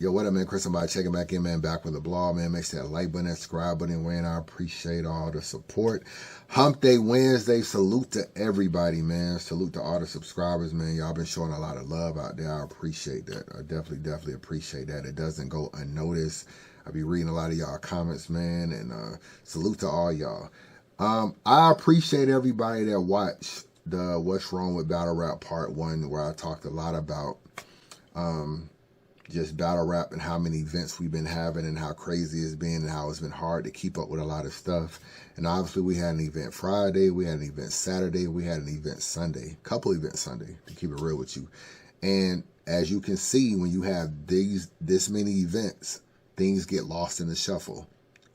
Yo, what up, man? Chris, somebody checking back in, man. Back with the blog, man. Make sure that like button, that subscribe button, Wayne. I appreciate all the support. Hump Day Wednesday. Salute to everybody, man. Salute to all the subscribers, man. Y'all been showing a lot of love out there. I appreciate that. I definitely appreciate that. It doesn't go unnoticed. I be reading a lot of y'all comments, man. And salute to all y'all. I appreciate everybody that watched the What's Wrong with Battle Rap Part 1, where I talked a lot about just battle rap and how many events we've been having and how crazy it's been and how it's been hard to keep up with a lot of stuff. And obviously we had an event Friday, we had an event Saturday, we had an event Sunday, couple events Sunday, to keep it real with you. And as you can see, when you have this many events, things get lost in the shuffle.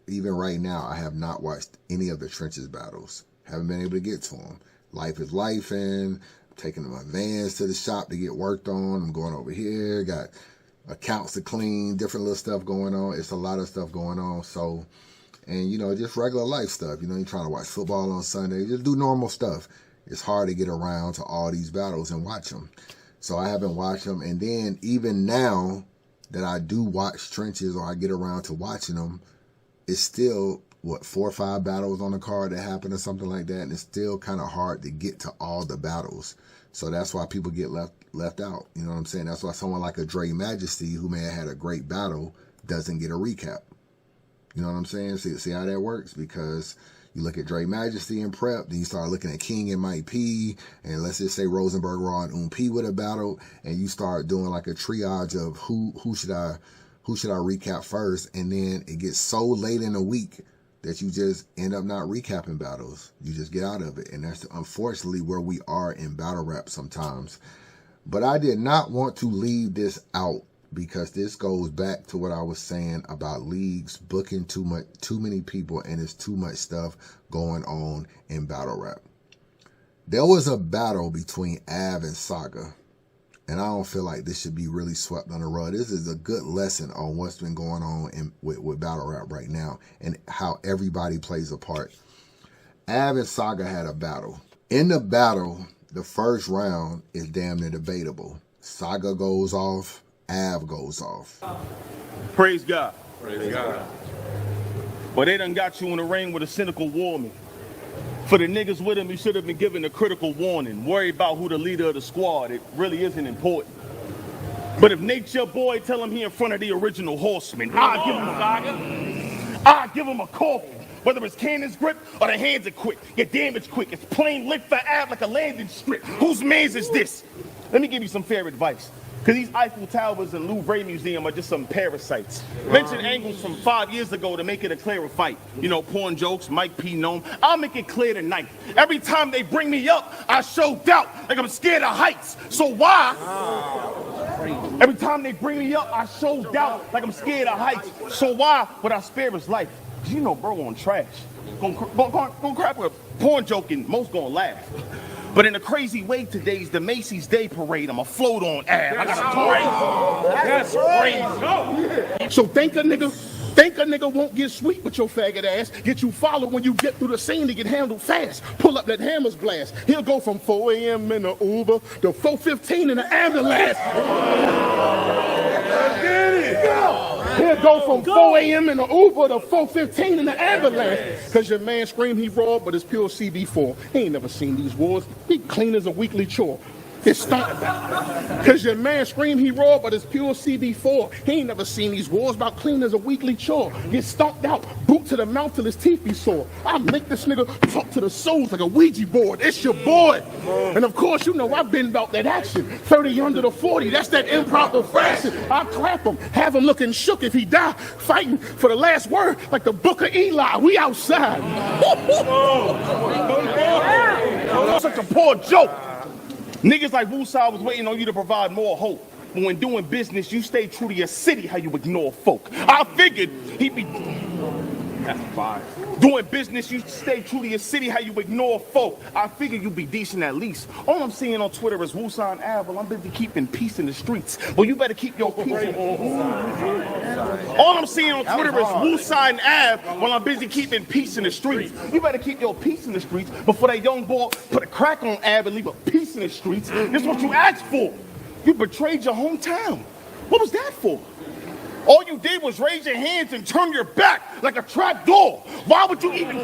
Even right now, I have not watched any of the Trenches battles. Haven't been able to get to them. Life is life, and I'm taking my vans to the shop to get worked on. I'm going over here, got accounts to clean, different little stuff going on. It's a lot of stuff going on. So, and you know, just regular life stuff. You know, you're trying to watch football on Sunday, just do normal stuff. It's hard to get around to all these battles and watch them. So I haven't watched them. And then even now that I do watch Trenches or I get around to watching them, it's still, what, 4 or 5 battles on the card that happen or something like that. And it's still kind of hard to get to all the battles. So that's why people get left out. You know what I'm saying? That's why someone like a Dre Majesty, who may have had a great battle, doesn't get a recap. You know what I'm saying? See how that works? Because you look at Dre Majesty and Prep, then you start looking at King and Mike P, and let's just say Rosenberg, Raw, and P would have battled, and you start doing like a triage of who should I recap first, and then it gets so late in the week that you just end up not recapping battles. You just get out of it. And that's unfortunately where we are in battle rap sometimes. But I did not want to leave this out because this goes back to what I was saying about leagues booking too many people, and there's too much stuff going on in battle rap. There was a battle between Av and Saga, and I don't feel like this should be really swept on the rug. This is a good lesson on what's been going on with battle rap right now and how everybody plays a part. Av and Saga had a battle. In the battle, the first round is damn near debatable. Saga goes off, Av goes off. Praise God. Praise God. But they done got you in the ring with a cynical warning. For the niggas with him, you should have been given a critical warning. Worry about who the leader of the squad. It really isn't important. But if Nate's your boy, tell him he in front of the original horseman. I'll give him Saga. I'll give him a coffin. Whether it's cannon's grip or the hands are quick. Your damage quick. It's plain lit for Av like a landing strip. Whose man's is this? Let me give you some fair advice. Because these Eiffel Towers and LeeWay Museum are just some parasites. Mention angles from 5 years ago to make it a clearer fight. You know, porn jokes, Mike P. Gnome. I'll make it clear tonight. Every time they bring me up, I show doubt, like I'm scared of heights. So why? Every time they bring me up, I show doubt, like I'm scared of heights. So why would I spare his life? Because you know bro on trash. Gonna crap with a porn joke and most gonna laugh. But in a crazy way, today's the Macy's Day Parade. I'm a float on Av. I got a That's crazy. So think a nigga won't get sweet with your faggot ass. Get you followed when you get through the scene to get handled fast. Pull up that hammer's blast. He'll go from 4 a.m. in the Uber to 4:15 in the ambulance. He'll go from 4 a.m. in the Uber to 4:15 in the ambulance. Cause your man screamed he raw, but it's pure CB4. He ain't never seen these wars. He clean as a weekly chore. It's stunk. Cause your man screamed he raw, but it's pure CB4. He ain't never seen these wars about clean as a weekly chore. Get stomped out, boot to the mouth till his teeth be sore. I make this nigga talk to the souls like a Ouija board. It's your boy. And of course, you know I've been about that action. 30 under the 40, that's that improper fraction. I clap him, have him looking shook if he die. Fighting for the last word like the book of Eli. We outside. Such a poor joke. Niggas like Woosah was waiting on you to provide more hope. But when doing business, you stay true to your city, how you ignore folk. I figured he'd be... That's fine. Doing business, you stay true to your city, how you ignore folk. I figured you'd be decent at least. All I'm seeing on Twitter is Woosah and Av. Well, I'm busy keeping peace in the streets. Well, you better keep your peace. All I'm seeing on Twitter is Woosah and Av. Well, I'm busy keeping peace in the streets. You better keep your peace in the streets before that young boy put a crack on Av and leave a peace in the streets. This is what you asked for. You betrayed your hometown. What was that for? All you did was raise your hands and turn your back like a trap door. Why would you even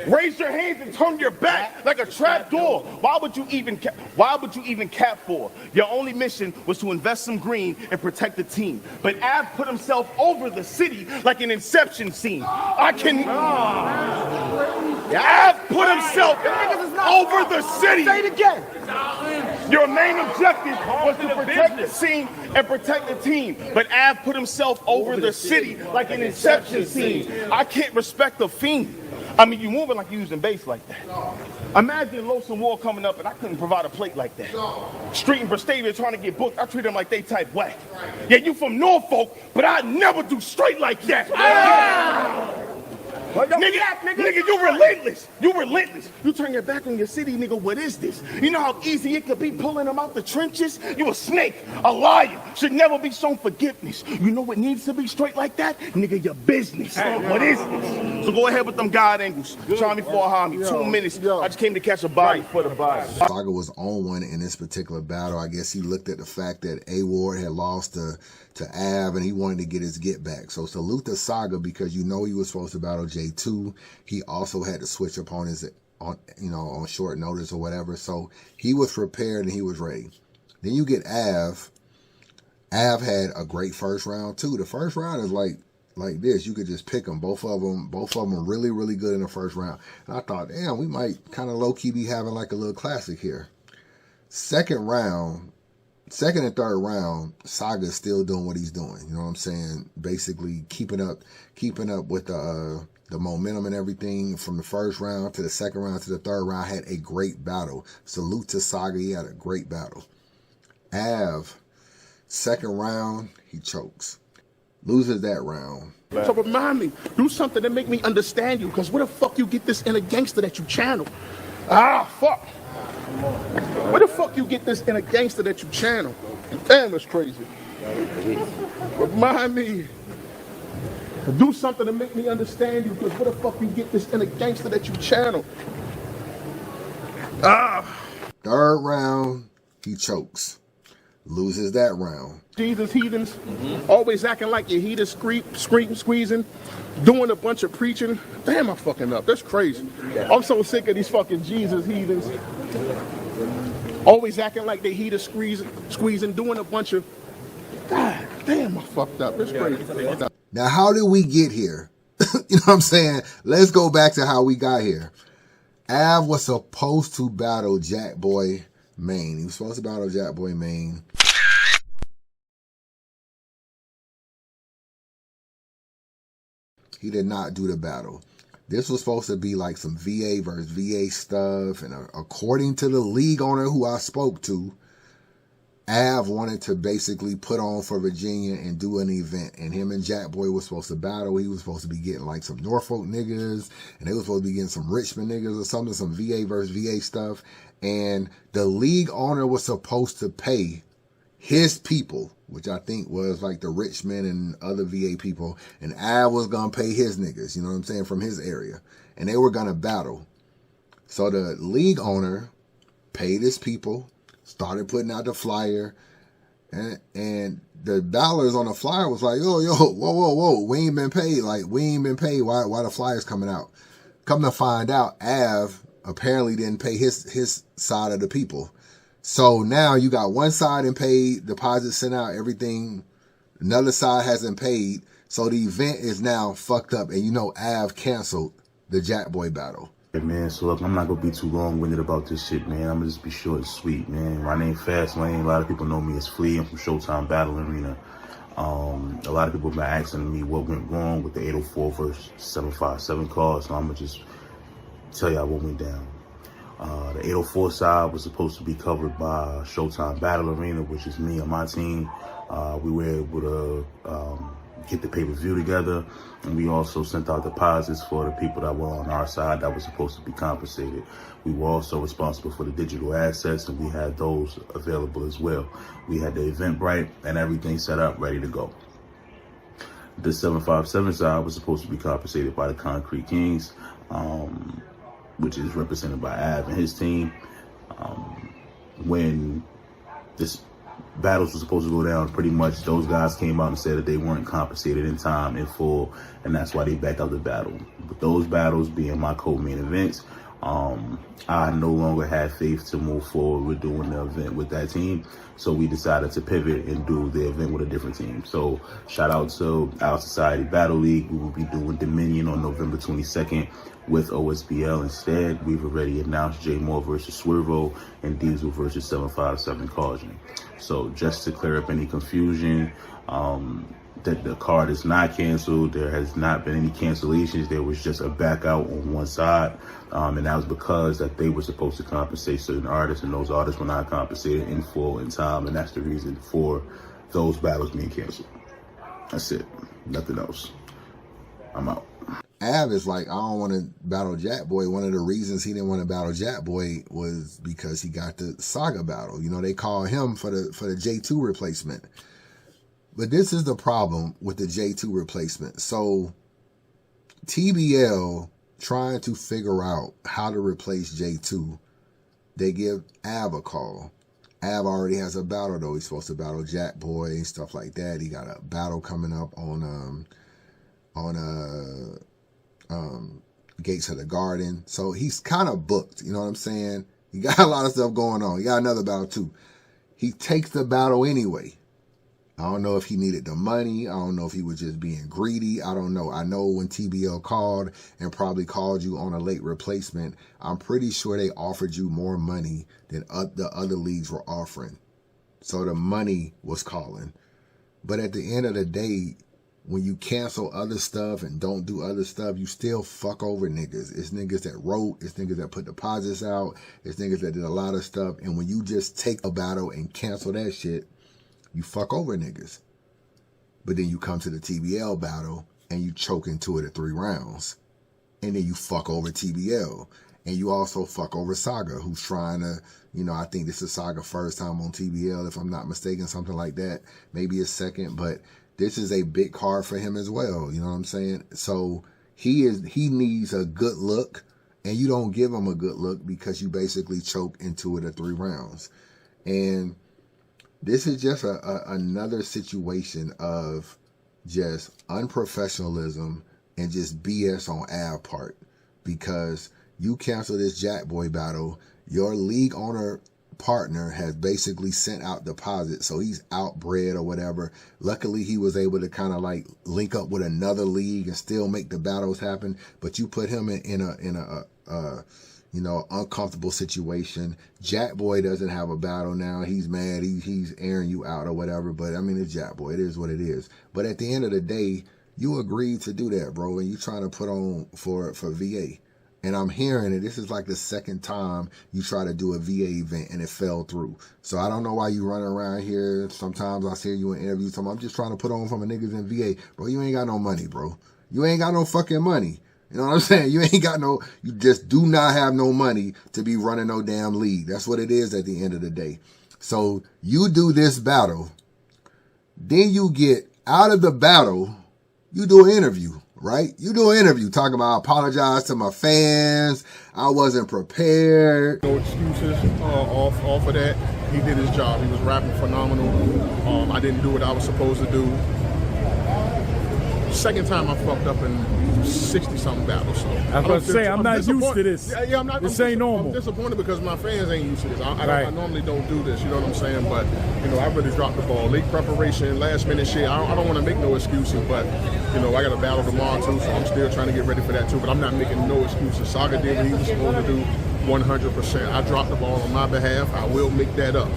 raise your hands and turn your back like a trap door? Why would you even cap for? Your only mission was to invest some green and protect the team. But Av put himself over the city like an Inception scene. Av put himself over the city. Say it again. Your main objective was to protect the scene and protect the team. But Av put himself over the city like an Inception scene. I can't respect a fiend. I mean, you moving like you using bass like that. Imagine Losin War coming up and I couldn't provide a plate like that. Street and Vestavia trying to get booked, I treat them like they type whack. Yeah, you from Norfolk, but I never do straight like that. Nigga, you relentless. You relentless. You turn your back on your city, nigga. What is this? You know how easy it could be pulling them out the trenches? You a snake, a liar. Should never be shown forgiveness. You know what needs to be straight like that? Nigga, your business. What is this? So go ahead with them God angles. Try me for a homie. 2 minutes. I just came to catch a body for the body. Saga was on one in this particular battle. I guess he looked at the fact that A Ward had lost to Av and he wanted to get his get back. So salute to Saga because you know he was supposed to battle J2. He also had to switch up on on short notice or whatever. So he was prepared and he was ready. Then you get Av. Av had a great first round too. The first round is like this. You could just pick them. Both of them are really, really good in the first round. And I thought, damn, we might kind of low-key be having like a little classic here. Second and third round, Saga's still doing what he's doing. You know what I'm saying? Basically keeping up with the momentum and everything from the first round to the second round to the third round. Had a great battle. Salute to Saga. He had a great battle. Av, second round, he chokes. Loses that round. So remind me, do something to make me understand you, because where the fuck you get this inner gangster that you channel? Fuck. Where the fuck you get this inner gangster that you channel? Damn, that's crazy. Remind me. Do something to make me understand you, because where the fuck you get this inner gangster that you channel? Third round, he chokes. Loses that round. Jesus heathens, always acting like your heater squeezing, doing a bunch of preaching. Damn, I'm fucking up. That's crazy. I'm so sick of these fucking Jesus heathens. Always acting like they heater squeezing, doing a bunch of. God damn, I fucked up. That's crazy. Now, how did we get here? You know what I'm saying? Let's go back to how we got here. Av was supposed to battle Jack Boy Maine. He was supposed to battle Jack Boy Maine. He did not do the battle. This was supposed to be like some VA versus VA stuff. And according to the league owner who I spoke to, Av wanted to basically put on for Virginia and do an event. And him and Jack Boy was supposed to battle. He was supposed to be getting like some Norfolk niggas. And they were supposed to be getting some Richmond niggas or something, some VA versus VA stuff. And the league owner was supposed to pay his people, which I think was like the Richmond and other VA people. And Av was going to pay his niggas, you know what I'm saying, from his area. And they were going to battle. So the league owner paid his people, started putting out the flyer, and the dollars on the flyer was like, whoa, we ain't been paid. Like, we ain't been paid. Why the flyer's coming out? Come to find out, Av apparently didn't pay his side of the people. So now you got one side and paid, deposits sent out, everything. Another side hasn't paid. So the event is now fucked up. And you know Av canceled the Jack Boy battle. Hey man, so look, I'm not gonna be too long-winded about this shit, man. I'm gonna just be short and sweet, man. My name Fast Lane. A lot of people know me as Flea. I'm from Showtime Battle Arena. A lot of people have been asking me what went wrong with the 804 versus 757 card, so I'm gonna just tell y'all what went down. The 804 side was supposed to be covered by Showtime Battle Arena, which is me and my team. We were able to get the pay-per-view together, and we also sent out deposits for the people that were on our side that were supposed to be compensated. We were also responsible for the digital assets, and we had those available as well. We had the Eventbrite and everything set up, ready to go. The 757 side was supposed to be compensated by the Concrete Kings, which is represented by Av and his team. When this battles were supposed to go down, pretty much those guys came out and said that they weren't compensated in time, in full, and that's why they backed out the battle. But those battles being my co-main events, I no longer had faith to move forward with doing the event with that team. So we decided to pivot and do the event with a different team. So shout out to Our Society Battle League. We will be doing Dominion on November 22nd with OSBL instead. We've already announced Jay Moore versus Swervo and Diesel versus 757 Caution. So just to clear up any confusion, that the card is not canceled. There has not been any cancellations. There was just a back out on one side. And that was because that they were supposed to compensate certain artists, and those artists were not compensated in full in time. And that's the reason for those battles being canceled. That's it. Nothing else. I'm out. Av is like, I don't want to battle Jack Boy. One of the reasons he didn't want to battle Jack Boy was because he got the Saga battle. You know, they call him for the J2 replacement. But this is the problem with the J2 replacement. So TBL trying to figure out how to replace J2, they give Av a call. Av already has a battle though. He's supposed to battle Jack Boy and stuff like that. He got a battle coming up on Gates of the Garden. So he's kind of booked, you know what I'm saying? He got a lot of stuff going on. He got another battle too. He takes the battle anyway. I don't know if he needed the money. I don't know if he was just being greedy. I don't know. I know when TBL called and probably called you on a late replacement, I'm pretty sure they offered you more money than the other leagues were offering. So the money was calling. But at the end of the day, when you cancel other stuff and don't do other stuff, you still fuck over niggas. It's niggas that wrote. It's niggas that put deposits out. It's niggas that did a lot of stuff. And when you just take a battle and cancel that shit, you fuck over niggas. But then you come to the TBL battle and you choke into it at 3 rounds. And then you fuck over TBL. And you also fuck over Saga, who's trying to, you know, I think this is Saga first time on TBL, if I'm not mistaken, something like that. Maybe his second, but this is a big card for him as well. You know what I'm saying? So he needs a good look, and you don't give him a good look because you basically choke into it at 3 rounds. And this is just another situation of just unprofessionalism and just BS on Av part, because you cancel this Jack Boy battle, your league owner partner has basically sent out deposits, so he's outbred or whatever. Luckily, he was able to kind of like link up with another league and still make the battles happen. But you put him in a you know, uncomfortable situation. Jack Boy doesn't have a battle now. He's mad. He's airing you out or whatever. But I mean, it's Jack Boy. It is what it is. But at the end of the day, you agreed to do that, bro, and you trying to put on for VA. And I'm hearing it. This is like the second time you try to do a VA event and it fell through. So I don't know why you running around here. Sometimes I hear you in interviews. I'm just trying to put on for my niggas in VA. Bro, you ain't got no money, bro. You ain't got no fucking money. You know what I'm saying? You ain't got no, you just do not have no money to be running no damn league. That's what it is at the end of the day. So you do this battle. Then you get out of the battle. You do an interview. Right? You do an interview talking about, I apologize to my fans. I wasn't prepared. No excuses off of that. He did his job. He was rapping phenomenal. I didn't do what I was supposed to do. Second time I fucked up in 60-something battles. So I was about to say, I'm not used to this. Yeah, I'm not. This ain't normal. I'm disappointed because my fans ain't used to this. I normally don't do this, you know what I'm saying? But, you know, I really dropped the ball. Late preparation, last minute shit. I don't want to make no excuses, but, you know, I got a battle tomorrow too, so I'm still trying to get ready for that too. But I'm not making no excuses. Saga did what he was supposed to do 100%. I dropped the ball on my behalf. I will make that up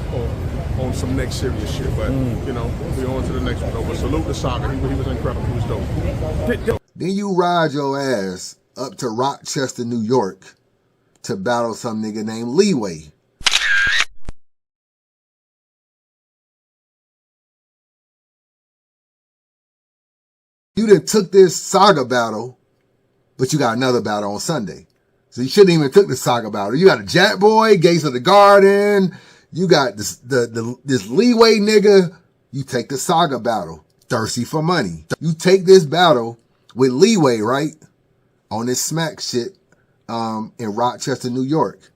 on some next serious shit. But, you know, we'll be on to the next one though. But salute to Saga. He was incredible. He was dope. Then you ride your ass up to Rochester, New York to battle some nigga named LeeWay. You done took this Saga battle, but you got another battle on Sunday. So you shouldn't even took the Saga battle. You got a Jack Boy, Gates of the Garden. You got this LeeWay nigga. You take the Saga battle. Thirsty for money. You take this battle with LeeWay, right? On this smack shit in Rochester, New York.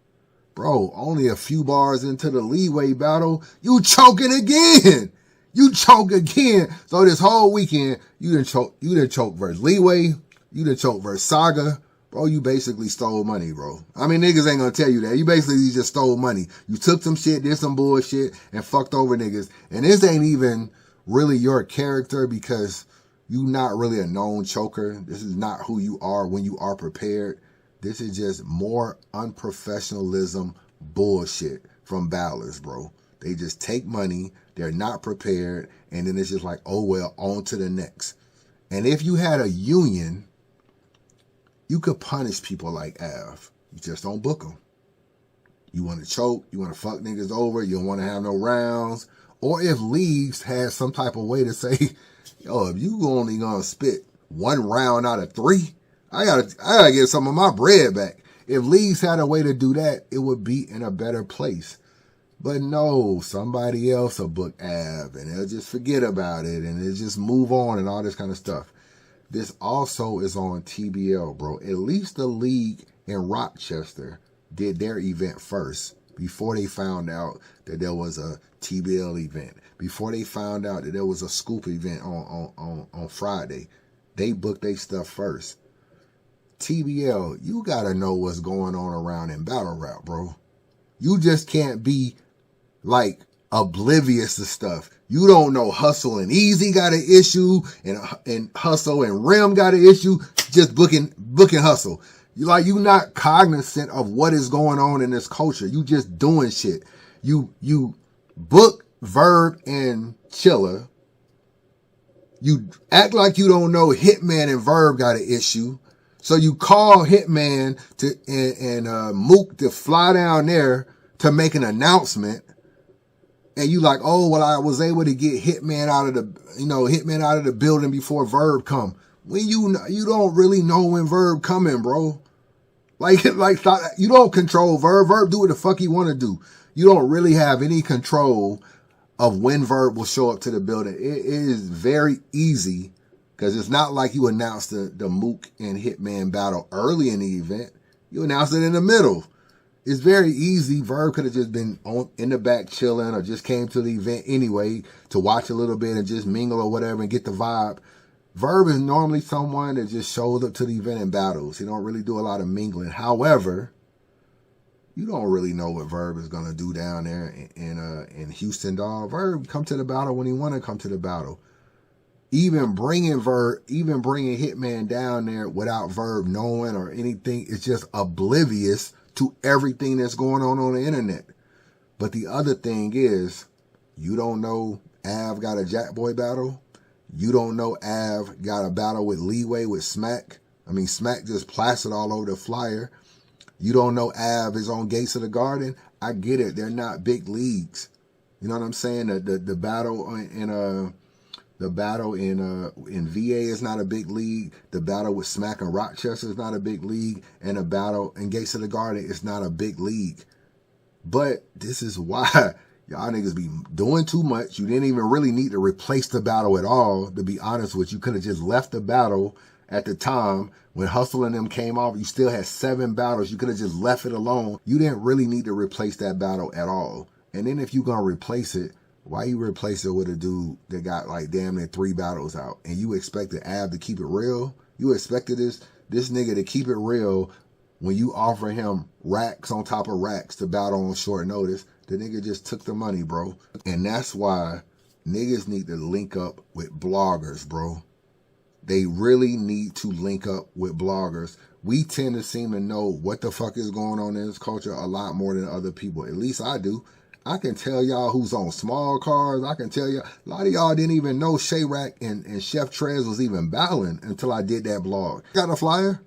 Bro, only a few bars into the LeeWay battle, you choking again. You choke again. So this whole weekend, you done choke versus LeeWay, you done choke versus Saga. Bro, you basically stole money, bro. I mean, niggas ain't gonna tell you that. You basically just stole money. You took some shit, did some bullshit, and fucked over niggas. And this ain't even really your character because you not really a known choker. This is not who you are when you are prepared. This is just more unprofessionalism bullshit from battlers, bro. They just take money, they're not prepared, and then it's just like, oh well, on to the next. And if you had a union, you could punish people like Av. You just don't book them. You want to choke, you want to fuck niggas over, you don't want to have no rounds. Or if leagues had some type of way to say, yo, if you only gonna spit 1 round out of 3, I gotta get some of my bread back. If leagues had a way to do that, it would be in a better place. But no, somebody else will book Av and they'll just forget about it and they'll just move on and all this kind of stuff. This also is on TBL, bro. At least the league in Rochester did their event first before they found out that there was a TBL event. Before they found out that there was a scoop event on Friday. They booked their stuff first. TBL, you gotta know what's going on around in battle rap, bro. You just can't be like oblivious to stuff. You don't know Hustle and Easy got an issue and Hustle and Rim got an issue. Just booking Hustle. You not cognizant of what is going on in this culture. You just doing shit. You book Verb and Chilla. You act like you don't know Hitman and Verb got an issue. So you call Hitman and Mook to fly down there to make an announcement. And you like, oh, well, I was able to get Hitman out of the building before Verb come. When you don't really know when Verb coming, bro. Like you don't control Verb. Verb do what the fuck he want to do. You don't really have any control of when Verb will show up to the building. It is very easy because it's not like you announced the Mook and Hitman battle early in the event. You announced it in the middle. It's very easy. Verb could have just been in the back chilling or just came to the event anyway to watch a little bit and just mingle or whatever and get the vibe. Verb is normally someone that just shows up to the event and battles. He don't really do a lot of mingling. However, you don't really know what Verb is going to do down there in Houston, dog. Verb come to the battle when he want to come to the battle. Even bringing Hitman down there without Verb knowing or anything, it's just oblivious to everything that's going on the internet. But the other thing is, you don't know Av got a Jackboy battle. You don't know Av got a battle with LeeWay with Smack. I mean, Smack just plastered all over the flyer. You don't know Av is on Gates of the Garden. I get it. They're not big leagues. You know what I'm saying? The battle in VA is not a big league. The battle with Smack and Rochester is not a big league. And the battle in Gates of the Garden is not a big league. But this is why y'all niggas be doing too much. You didn't even really need to replace the battle at all, to be honest with you. You could have just left the battle at the time. When Hustle and them came off, you still had 7 battles. You could have just left it alone. You didn't really need to replace that battle at all. And then if you're going to replace it, why you replace it with a dude that got like damn near 3 battles out? And you expected Av to keep it real? You expected this nigga to keep it real when you offer him racks on top of racks to battle on short notice? The nigga just took the money, bro. And that's why niggas need to link up with bloggers, bro. They really need to link up with bloggers. We tend to seem to know what the fuck is going on in this culture a lot more than other people. At least I do. I can tell y'all who's on small cars. I can tell you, a lot of y'all didn't even know Shayrak and Chef Trez was even battling until I did that blog. Got a flyer?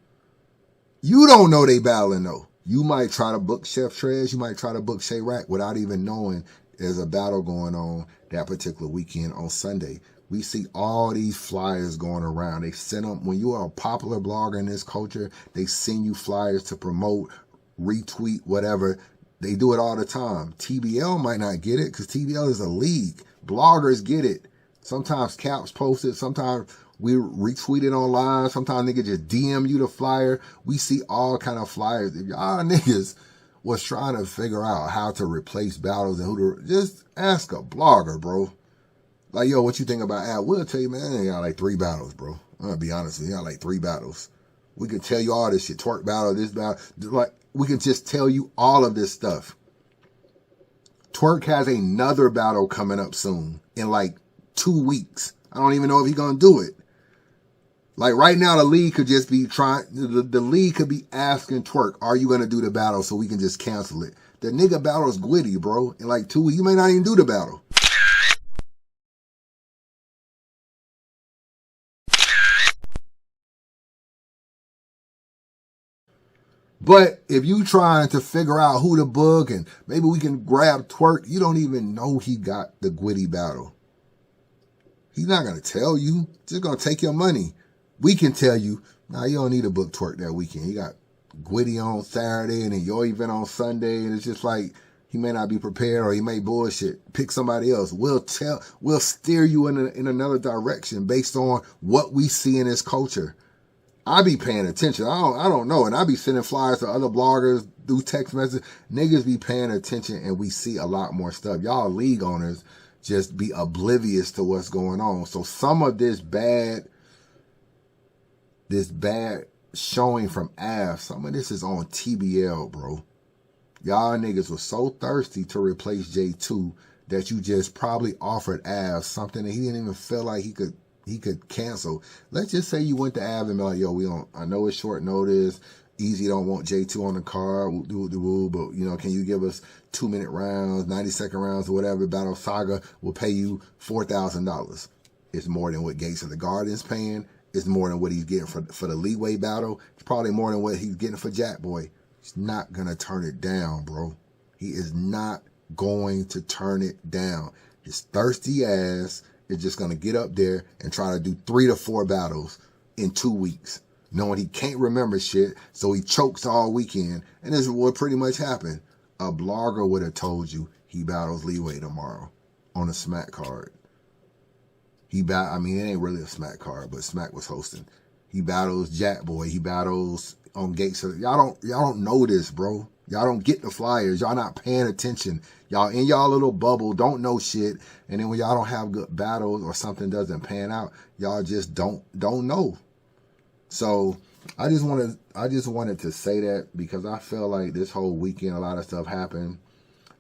You don't know they battling though. You might try to book Chef Trez. You might try to book Shayrak without even knowing there's a battle going on that particular weekend on Sunday. We see all these flyers going around. They send them, when you are a popular blogger in this culture, they send you flyers to promote, retweet, whatever. They do it all the time. TBL might not get it because TBL is a league. Bloggers get it. Sometimes Caps post it. Sometimes we retweet it online. Sometimes niggas just DM you the flyer. We see all kind of flyers. If y'all niggas was trying to figure out how to replace battles and who to, just ask a blogger, bro. Like, yo, what you think about Ab? We'll tell you, man, they got like 3 battles, bro. I'm gonna be honest with you, he got like 3 battles. We can tell you all this shit, twerk battle, this battle. Like, we can just tell you all of this stuff. Twerk has another battle coming up soon in like 2 weeks. I don't even know if he's gonna do it. Like right now, the league could just be trying, the league could be asking Twerk, are you gonna do the battle so we can just cancel it? The nigga battle's Gwitty, bro. In like 2 weeks, you may not even do the battle. But if you trying to figure out who to book and maybe we can grab Twerk, you don't even know he got the Gwitty battle. He's not going to tell you. Just going to take your money. We can tell you, nah, you don't need to book Twerk that weekend. You got Gwitty on Saturday and then your event on Sunday. And it's just like, he may not be prepared or he may bullshit. Pick somebody else. We'll steer you in another direction based on what we see in this culture. I be paying attention. I don't know. And I be sending flyers to other bloggers, do text messages. Niggas be paying attention and we see a lot more stuff. Y'all league owners just be oblivious to what's going on. So some of this bad showing from Av, some of this is on TBL, bro. Y'all niggas was so thirsty to replace J2 that you just probably offered Av something that he didn't even feel like he could cancel. Let's just say you went to Av and be like, yo, I know it's short notice. Easy don't want J2 on the card. We'll do the but you know, can you give us 2-minute rounds, 90-second rounds, or whatever? Battle Saga will pay you $4,000. It's more than what Gates of the Garden's paying. It's more than what he's getting for the LeeWay battle. It's probably more than what he's getting for Jack Boy. He's not gonna turn it down, bro. He is not going to turn it down. His thirsty ass is just going to get up there and try to do 3 to 4 battles in 2 weeks, knowing he can't remember shit, so he chokes all weekend. And this is what pretty much happened. A blogger would have told you he battles LeeWay tomorrow on a Smack card. I mean, it ain't really a Smack card, but Smack was hosting. He battles Jack Boy. He battles on Gates. Y'all don't know this, bro. Y'all don't get the flyers. Y'all not paying attention. Y'all in y'all little bubble, don't know shit. And then when y'all don't have good battles or something doesn't pan out, y'all just don't know. So I just wanted to say that because I feel like this whole weekend, a lot of stuff happened.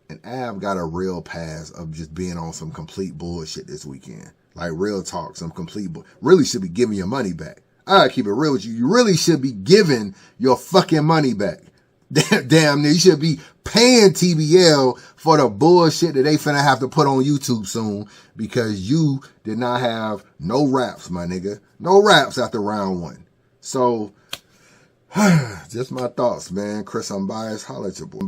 And Av got a real pass of just being on some complete bullshit this weekend. Like real talk, some complete really should be giving your money back. I gotta keep it real with you. You really should be giving your fucking money back. Damn, you should be paying TBL for the bullshit that they finna have to put on YouTube soon because you did not have no raps, my nigga. No raps after round 1. So, just my thoughts, man. Chris Unbiased, holla at your boy.